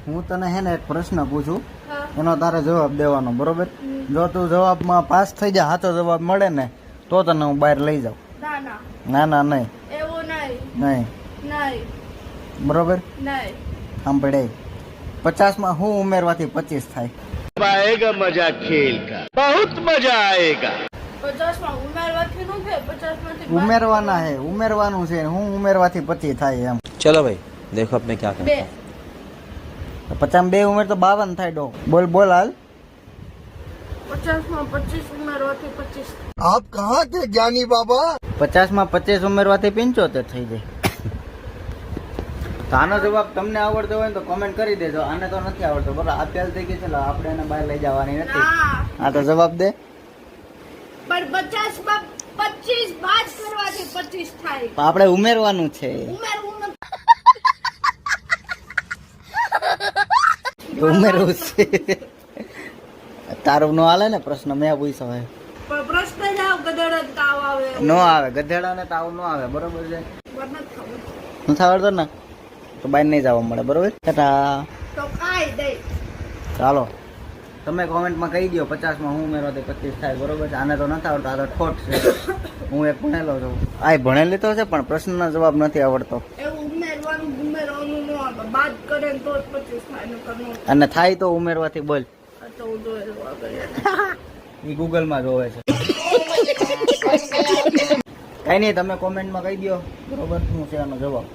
હું તને હે ને એક પ્રશ્ન પૂછું, એનો તારે જવાબ દેવાનો, બરોબર? જો તું જવાબમાં પાસ થઈ જાય, સાચો જવાબ મળે ને તો તને હું બહાર લઈ જાઉં. ના ના નહીં, એવું નહીં, નહીં, બરોબર? નહીં. સાંભળે, 50 માં હું ઉમેરવાથી 25 થાય? आएगा मजा खेल का बहुत मजा आएगा 50 માં ઉમેરવાથી નું કે 50 માંથી ઉમેરવાના હે, ઉમેરવાનું છે. હું ઉમેરવાથી 25 થાય એમ. चलो भाई देखो अब मैं क्या करता બે हूँ 50 માં 2 ઉમેર તો 52 થાય. ડો બોલ બોલ હાલ. 50 માં 25 ઉમેરવાથી 25. आप कहाँ थे ज्ञानी बाबा 50 માં 25 ઉમેરવાથી 75 થઈ જાય. તો આનો જવાબ તમને આવડતો હોય ને તો કોમેન્ટ કરી દેજો. આને તો નથી આવડતો, બરાબર? આ પહેલ થઈ ગઈ, ચલો આપણે એને બહાર લઈ જવાની નથી. ના, આ તો જવાબ દે. પણ 50 માં 25 બાદ કરવાથી 25 થાય. તો આપણે ઉમેરવાનું છે. ઉમેરવું નથી. ઉમેરવું છે. તારું નો હાલે ને પ્રશ્ન, મેં પૂછ્યો હે. પણ પ્રશ્ન જ આવ ગધેડો જ તાવ આવે. નો આવે, ગધેડાને તાવ નો આવે, બરોબર છે? પણ નથી ખબર. નથી આવડતો ને તો બહાર નહીં જવા મળે, બરોબર? ટાટા. તો કાઈ દે. ચાલો તમે કોમેન્ટમાં કહી દો 50 માં હું ઉમેરવાથી 25 થાય, બરોબર છે? આને તો નથી આવડતો, આ તો ઠોઠ છે. હું એક ભણેલો છું. આ ભણેલી તો છે પણ પ્રશ્નનો જવાબ નથી આવડતો. એવું ઉમેરવાનું ન આવે. બાદ કરે ને તો જ 25 થાય, નકર નો થાય. અને થાય તો ઉમેરવાથી બોલ. આ તો હું જોયેલું આગળ. એ ગૂગલમાં જોવે છે. કઈ નહીં, તમે કોમેન્ટમાં કહી દો, બરોબર? શું છે આનો જવાબ.